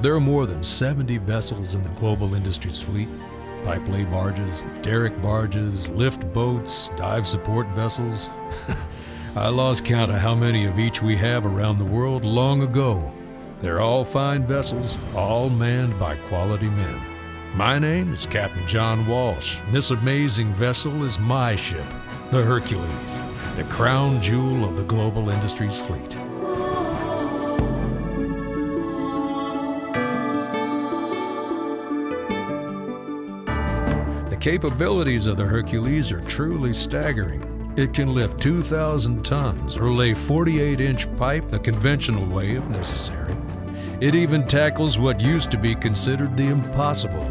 there are more than 70 vessels in the global industries fleet. Pipe lay barges, derrick barges, lift boats, dive support vessels. I lost count of how many of each we have around the world long ago. They're all fine vessels, all manned by quality men. My name is Captain John Walsh, and this amazing vessel is my ship, the Hercules, the crown jewel of the global industries fleet. The capabilities of the Hercules are truly staggering. It can lift 2,000 tons or lay 48-inch pipe the conventional way if necessary. It even tackles what used to be considered the impossible: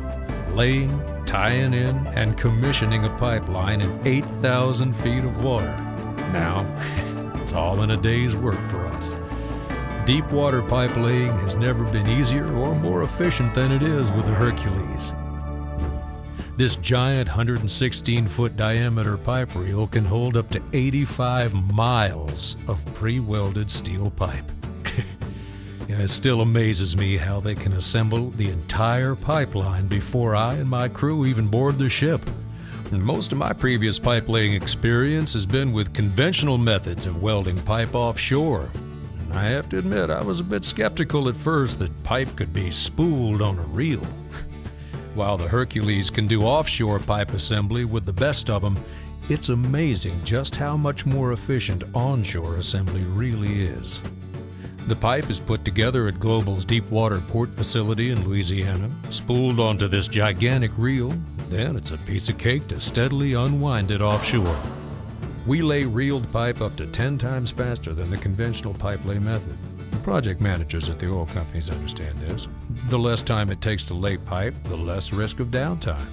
laying, tying in, and commissioning a pipeline in 8,000 feet of water. Now, it's all in a day's work for us. Deep water pipe laying has never been easier or more efficient than it is with the Hercules. This giant 116-foot diameter pipe reel can hold up to 85 miles of pre-welded steel pipe. It still amazes me how they can assemble the entire pipeline before I and my crew even board the ship. And most of my previous pipe laying experience has been with conventional methods of welding pipe offshore. And I have to admit, I was a bit skeptical at first that pipe could be spooled on a reel. While the Hercules can do offshore pipe assembly with the best of them, it's amazing just how much more efficient onshore assembly really is. The pipe is put together at Global's Deepwater Port facility in Louisiana, spooled onto this gigantic reel, then it's a piece of cake to steadily unwind it offshore. We lay reeled pipe up to 10 times faster than the conventional pipe lay method. The project managers at the oil companies understand this. The less time it takes to lay pipe, the less risk of downtime.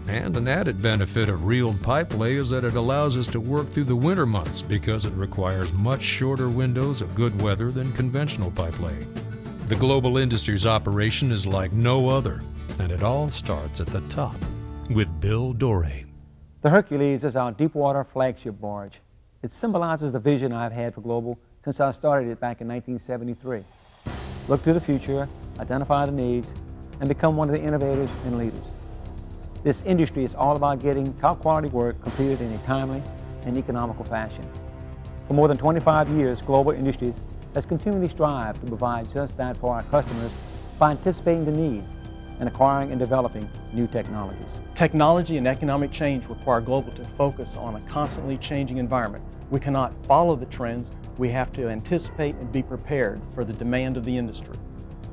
And an added benefit of reeled pipe lay is that it allows us to work through the winter months because it requires much shorter windows of good weather than conventional pipe laying. The global industries operation is like no other, and it all starts at the top with Bill Doré. The Hercules is our deepwater flagship barge. It symbolizes the vision I've had for Global since I started it back in 1973. Look to the future, identify the needs, and become one of the innovators and leaders. This industry is all about getting top quality work completed in a timely and economical fashion. For more than 25 years, Global Industries has continually strived to provide just that for our customers by anticipating the needs and acquiring and developing new technologies. Technology and economic change require Global to focus on a constantly changing environment. We cannot follow the trends. We have to anticipate and be prepared for the demand of the industry.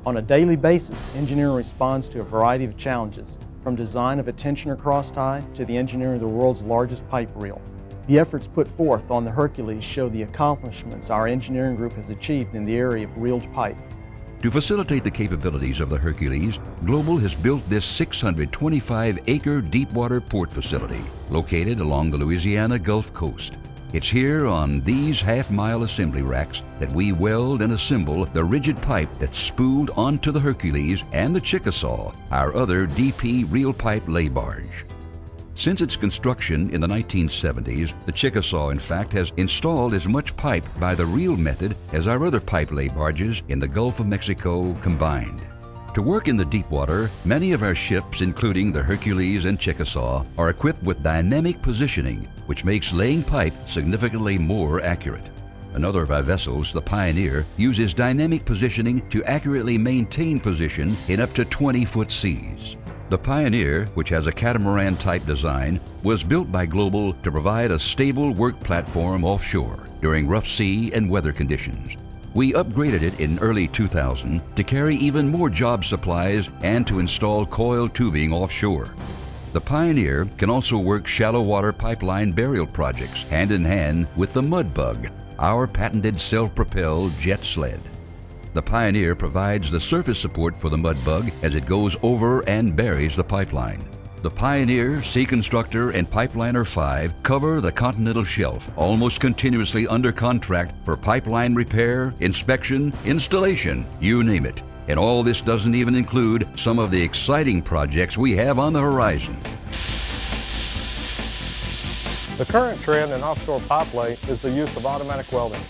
On a daily basis, engineering responds to a variety of challenges, from design of a tensioner cross tie to the engineering of the world's largest pipe reel. The efforts put forth on the Hercules show the accomplishments our engineering group has achieved in the area of reeled pipe. To facilitate the capabilities of the Hercules, Global has built this 625-acre deepwater port facility located along the Louisiana Gulf Coast. It's here on these half-mile assembly racks that we weld and assemble the rigid pipe that's spooled onto the Hercules and the Chickasaw, our other DP reel pipe lay barge. Since its construction in the 1970s, the Chickasaw, in fact, has installed as much pipe by the reel method as our other pipe lay barges in the Gulf of Mexico combined. To work in the deep water, many of our ships, including the Hercules and Chickasaw, are equipped with dynamic positioning, which makes laying pipe significantly more accurate. Another of our vessels, the Pioneer, uses dynamic positioning to accurately maintain position in up to 20-foot seas. The Pioneer, which has a catamaran-type design, was built by Global to provide a stable work platform offshore during rough sea and weather conditions. We upgraded it in early 2000 to carry even more job supplies and to install coiled tubing offshore. The Pioneer can also work shallow water pipeline burial projects hand in hand with the Mudbug, our patented self-propelled jet sled. The Pioneer provides the surface support for the Mudbug as it goes over and buries the pipeline. The Pioneer, Sea Constructor, and Pipeliner 5 cover the continental shelf, almost continuously under contract for pipeline repair, inspection, installation, you name it. And all this doesn't even include some of the exciting projects we have on the horizon. The current trend in offshore pipe lay is the use of automatic welding.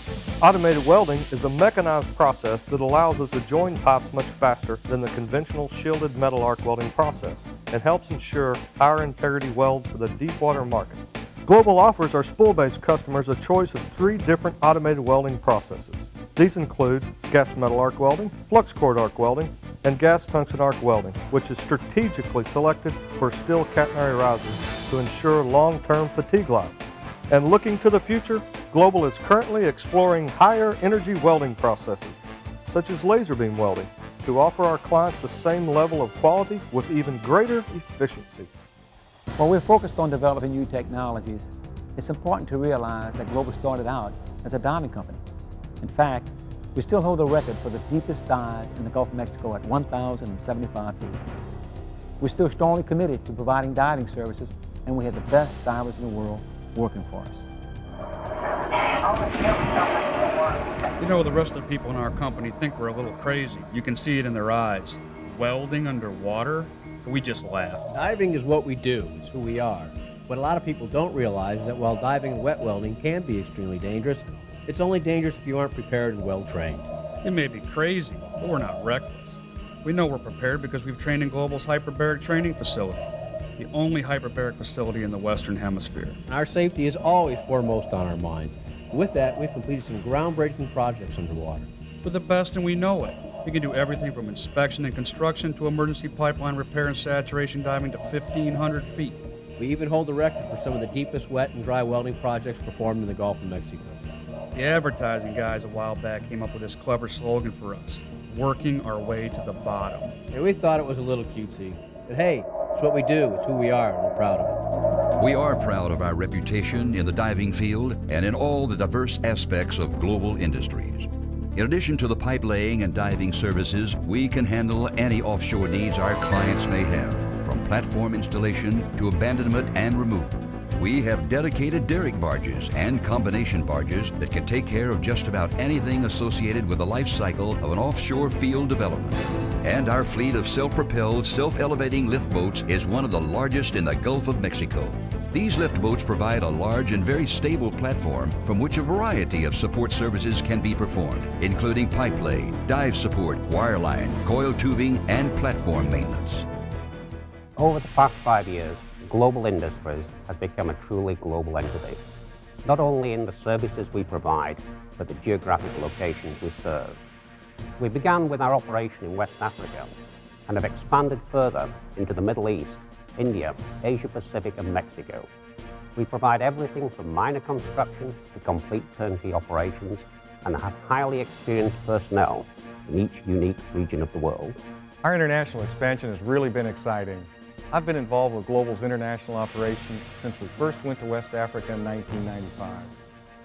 Automated welding is a mechanized process that allows us to join pipes much faster than the conventional shielded metal arc welding process and helps ensure higher integrity welds for the deep water market. Global offers our spool-based customers a choice of 3 different automated welding processes. These include gas metal arc welding, flux core arc welding, and gas tungsten arc welding, which is strategically selected for steel catenary risers to ensure long-term fatigue life. And looking to the future, Global is currently exploring higher energy welding processes, such as laser beam welding, to offer our clients the same level of quality with even greater efficiency. While we're focused on developing new technologies, it's important to realize that Global started out as a diving company. In fact, we still hold the record for the deepest dive in the Gulf of Mexico at 1,075 feet. We're still strongly committed to providing diving services, and we have the best divers in the world working for us. You know, the rest of the people in our company think we're a little crazy. You can see it in their eyes. Welding underwater? We just laugh. Diving is what we do. It's who we are. What a lot of people don't realize is that while diving and wet welding can be extremely dangerous, it's only dangerous if you aren't prepared and well trained. It may be crazy, but we're not reckless. We know we're prepared because we've trained in Global's hyperbaric training facility, the only hyperbaric facility in the Western Hemisphere. And our safety is always foremost on our minds. With that, we've completed some groundbreaking projects underwater. We're the best and we know it. We can do everything from inspection and construction to emergency pipeline repair and saturation diving to 1,500 feet. We even hold the record for some of the deepest wet and dry welding projects performed in the Gulf of Mexico. The advertising guys a while back came up with this clever slogan for us, working our way to the bottom. And we thought it was a little cutesy, but hey, it's what we do, it's who we are, and we're proud of it. We are proud of our reputation in the diving field and in all the diverse aspects of Global Industries. In addition to the pipe laying and diving services, we can handle any offshore needs our clients may have, from platform installation to abandonment and removal. We have dedicated derrick barges and combination barges that can take care of just about anything associated with the life cycle of an offshore field development. And our fleet of self-propelled, self-elevating lift boats is one of the largest in the Gulf of Mexico. These lift boats provide a large and very stable platform from which a variety of support services can be performed, including pipe lay, dive support, wireline, coil tubing, and platform maintenance. Over the past 5 years, Global Industries has become a truly global entity, not only in the services we provide, but the geographic locations we serve. We began with our operation in West Africa and have expanded further into the Middle East, India, Asia Pacific, and Mexico. We provide everything from minor construction to complete turnkey operations and have highly experienced personnel in each unique region of the world. Our international expansion has really been exciting. I've been involved with Global's international operations since we first went to West Africa in 1995.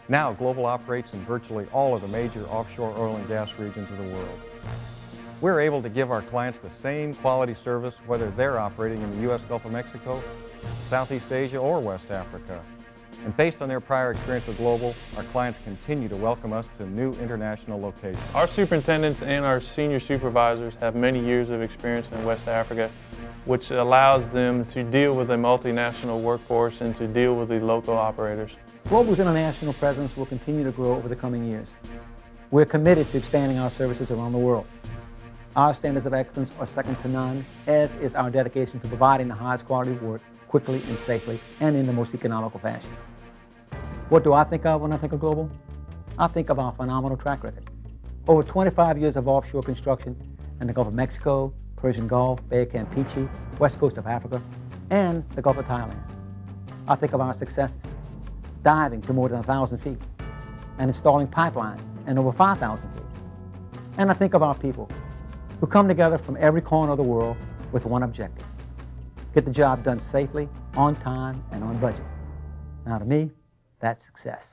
Now, Global operates in virtually all of the major offshore oil and gas regions of the world. We're able to give our clients the same quality service whether they're operating in the U.S. Gulf of Mexico, Southeast Asia, or West Africa. And based on their prior experience with Global, our clients continue to welcome us to new international locations. Our superintendents and our senior supervisors have many years of experience in West Africa, which allows them to deal with a multinational workforce and to deal with the local operators. Global's international presence will continue to grow over the coming years. We're committed to expanding our services around the world. Our standards of excellence are second to none, as is our dedication to providing the highest quality work quickly and safely and in the most economical fashion. What do I think of when I think of Global? I think of our phenomenal track record. Over 25 years of offshore construction in the Gulf of Mexico, Persian Gulf, Bay of Campeche, west coast of Africa, and the Gulf of Thailand. I think of our successes, diving to more than 1,000 feet and installing pipelines in over 5,000 feet. And I think of our people who come together from every corner of the world with one objective: get the job done safely, on time, and on budget. Now to me, that's success.